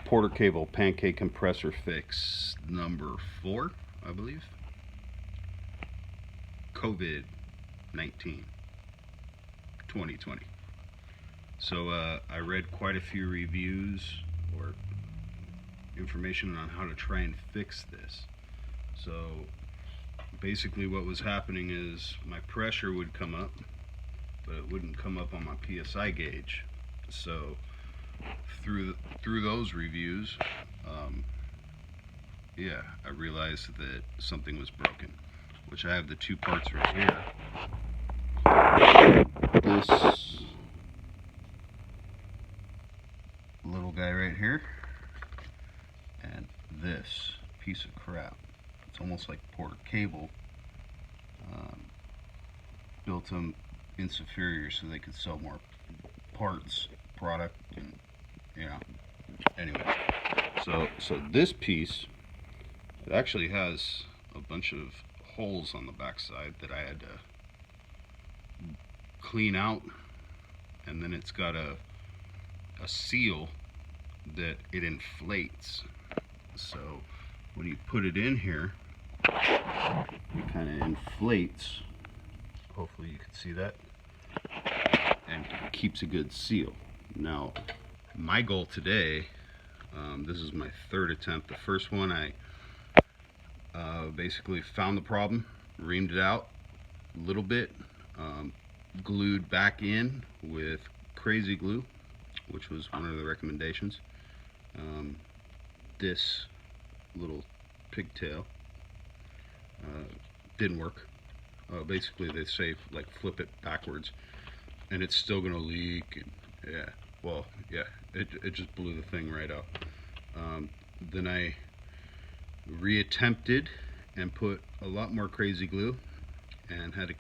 Porter cable pancake compressor fix number 4, I believe. COVID-19 2020. So I read quite a few reviews or information on how to try and fix this. So basically what was happening is my pressure would come up, but it wouldn't come up on my PSI gauge. So through those reviews, yeah, I realized that something was broken, which I have the 2 parts right here. This little guy right here, and this piece of crap. It's almost like Porter cable. Built them inferior so they could sell more parts, product, and anyway. So this piece, it actually has a bunch of holes on the backside that I had to clean out, and then it's got a seal that it inflates. So when you put it in here, it kind of inflates. Hopefully you can see that, and keeps a good seal. Now my goal today, this is my 3rd attempt. The first one I basically found the problem, reamed it out a little bit, glued back in with crazy glue, which was one of the recommendations. This little pigtail didn't work. Basically they say like flip it backwards and it's still gonna leak, and it just blew the thing right out. Then I reattempted and put a lot more crazy glue and had to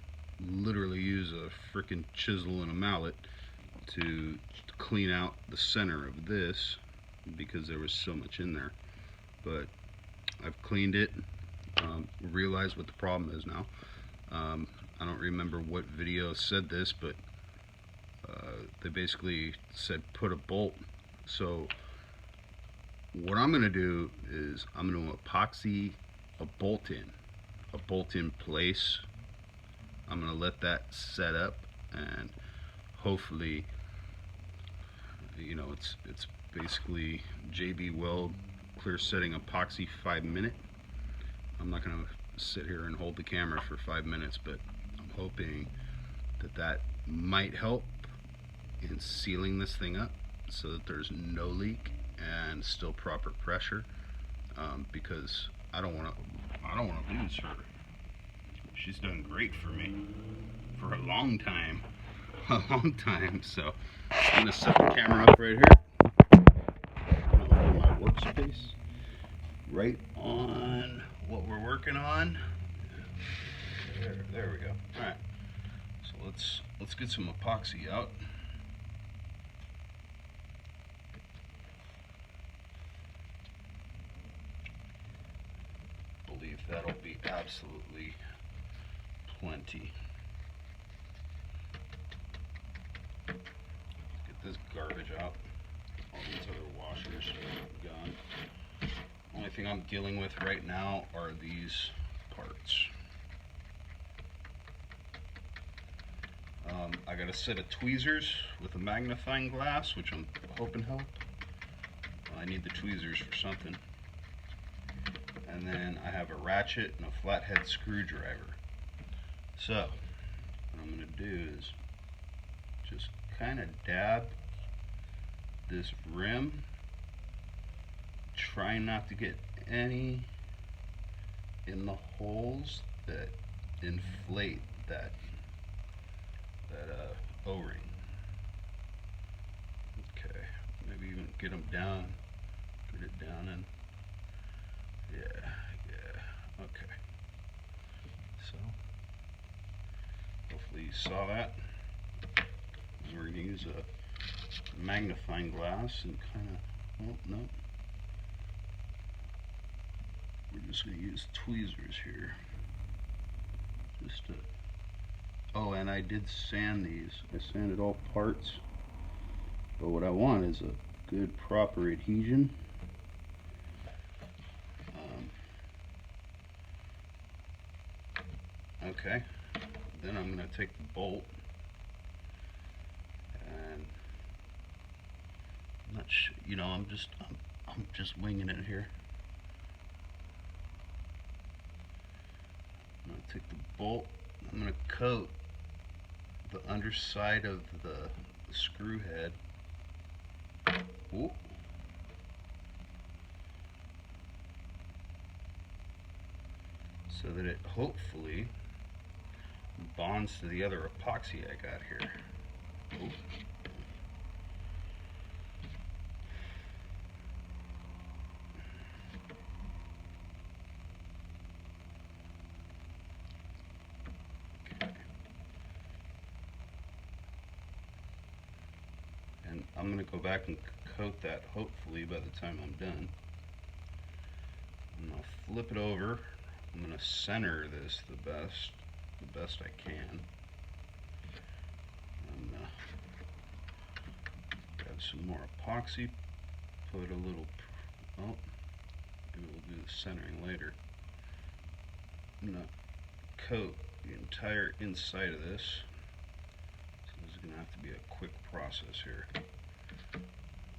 literally use a freaking chisel and a mallet to clean out the center of this because there was so much in there. But I've cleaned it, realized what the problem is now. I don't remember what video said this, but they basically said put a bolt. So what I'm going to do is I'm going to epoxy a bolt in place. I'm going to let that set up, and hopefully, it's basically JB Weld clear setting epoxy 5-minute. I'm not going to sit here and hold the camera for 5 minutes, but I'm hoping that might help in sealing this thing up so that there's no leak and still proper pressure, because I don't want to lose her. She's done great for me for a long time. So I'm going to set the camera up right here. I'm going to open my workspace right on what we're working on. There we go. All right. So let's get some epoxy out. Believe that'll be absolutely plenty. Let's get this garbage out. All these other washers gone. Only thing I'm dealing with right now are these parts. I got a set of tweezers with a magnifying glass, which I'm hoping help. I need the tweezers for something. And then I have a ratchet and a flathead screwdriver. So what I'm going to do is just kind of dab this rim, trying not to get any in the holes that inflate that O-ring. Okay, maybe even get them down, get it down, and yeah, okay. So hopefully you saw that. We're going to use a magnifying glass and kind of, oh no, we're just going to use tweezers here. Just to, oh, and I did sand these. I sanded all parts, but what I want is a good proper adhesion. Okay, then I'm going to take the bolt, and I'm not sure, you know, I'm just winging it here. I'm going to take the bolt, I'm going to coat the underside of the screw head. Ooh. So that it hopefully bonds to the other epoxy I got here. Ooh. And I'm going to go back and coat that hopefully by the time I'm done. I'm going to flip it over. I'm going to center this the best I can. I'm going to grab some more epoxy, put a little, oh, maybe we'll do the centering later. I'm going to coat the entire inside of this. So this is going to have to be a quick process here.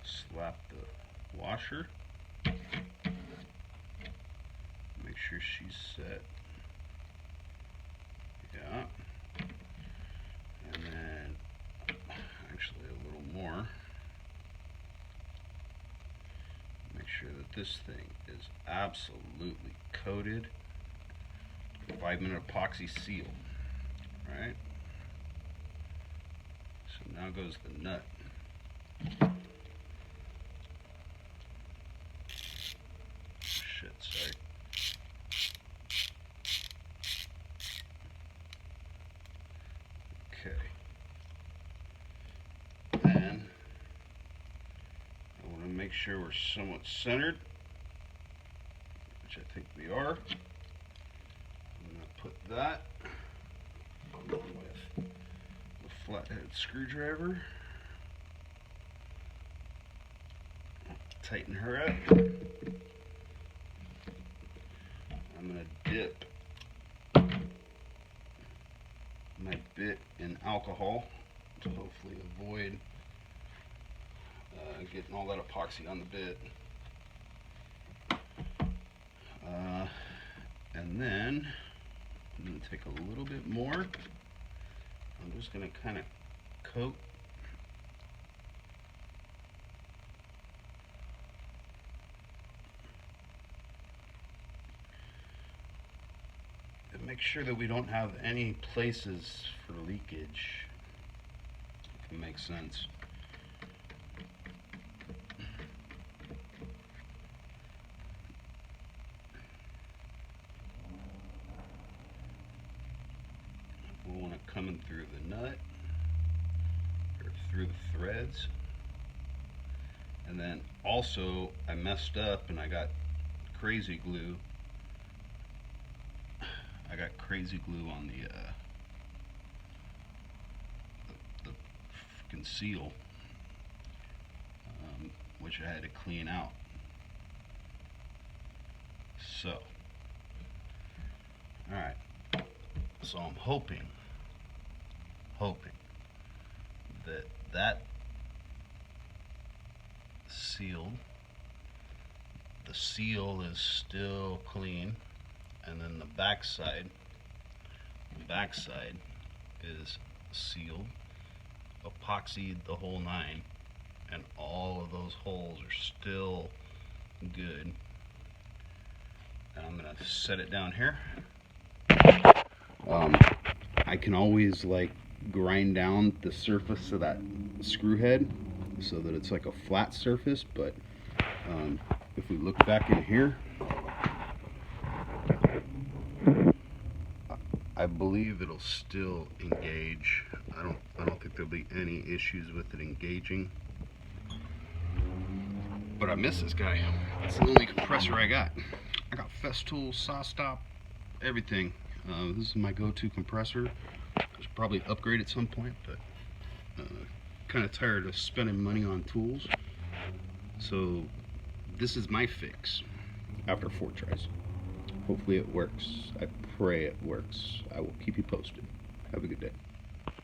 Slap the washer. Make sure she's set. Yeah. And then actually a little more. Make sure that this thing is absolutely coated. 5-minute epoxy seal. Right? So now goes the nut. Shit, sorry. Okay. And I want to make sure we're somewhat centered, which I think we are. I'm going to put that with the flathead screwdriver. Tighten her up. I'm going to dip my bit in alcohol to hopefully avoid getting all that epoxy on the bit. And then I'm going to take a little bit more. I'm just going to kind of coat and make sure that we don't have any places for leakage, if it makes sense. We want it coming through the nut or through the threads. And then also I messed up and I got crazy glue. I got crazy glue on the freaking seal, which I had to clean out. So, alright, so I'm hoping that sealed, the seal is still clean, and then the back side is sealed, epoxied the whole 9, and all of those holes are still good. And I'm gonna set it down here. I can always like grind down the surface of that screw head so that it's like a flat surface, but if we look back in here, I believe it'll still engage. I don't think there'll be any issues with it engaging. But I miss this guy. It's the only compressor I got. I got Festool, saw stop, everything. This is my go-to compressor. I should probably upgrade at some point, but kind of tired of spending money on tools. So this is my fix after 4 tries. Hopefully it works. I pray it works. I will keep you posted. Have a good day.